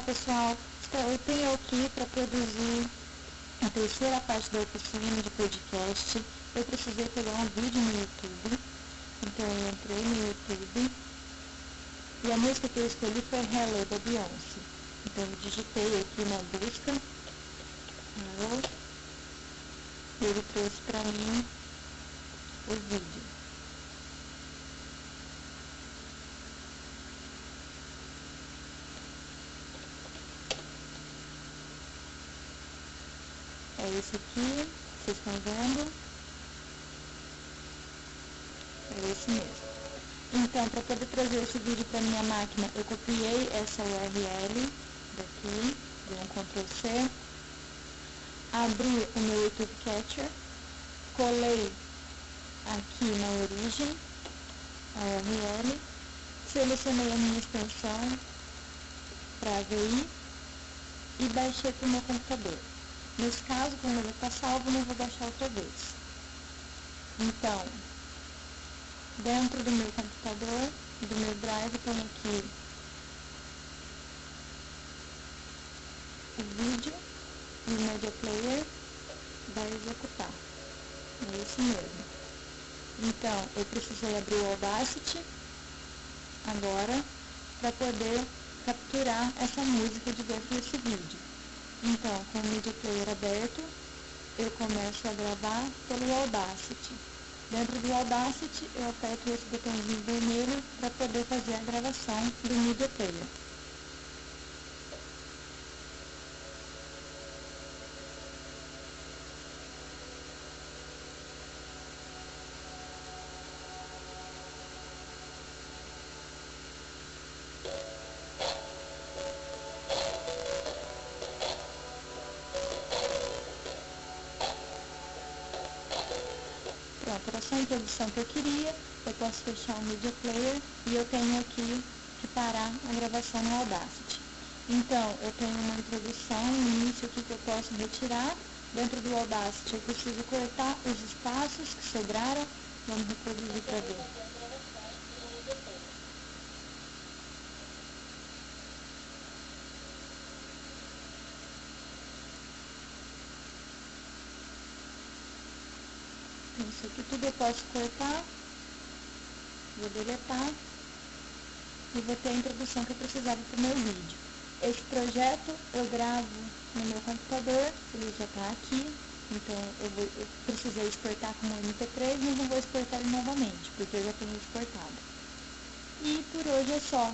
pessoal, eu tenho aqui para produzir a terceira parte da oficina de podcast. Eu precisei pegar um vídeo no YouTube, então eu entrei no YouTube e a música que eu escolhi foi Hello, da Beyoncé. Então eu digitei aqui na busca Hello, e ele trouxe para mim o vídeo. É esse aqui, vocês estão vendo? É esse mesmo. Então, para poder trazer esse vídeo para minha máquina, eu copiei essa URL daqui, dei um Ctrl+C, abri o meu YouTube Catcher, colei aqui na origem a URL, selecionei a minha extensão para AVI e baixei para o meu computador. Nesse caso, como ele está salvo, não vou baixar outra vez. Então, dentro do meu computador, do meu drive, tem aqui o vídeo e o Media Player vai executar. É esse mesmo. Então, eu precisei abrir o Audacity agora para poder capturar essa música de dentro desse vídeo. Então, com o Media Player aberto, eu começo a gravar pelo Audacity. Dentro do Audacity, eu aperto esse botãozinho vermelho para poder fazer a gravação do Media Player. Pronto, era só a introdução que eu queria. Eu posso fechar o Media Player e eu tenho aqui que parar a gravação no Audacity. Então, eu tenho uma introdução, um início aqui que eu posso retirar. Dentro do Audacity eu preciso cortar os espaços que sobraram. Vamos reproduzir para ver. Isso aqui tudo eu posso cortar, vou deletar e vou ter a introdução que eu precisava para o meu vídeo. Esse projeto eu gravo no meu computador, ele já está aqui, então eu precisei exportar como MP3, mas não vou exportar ele novamente, porque eu já tenho exportado. E por hoje é só.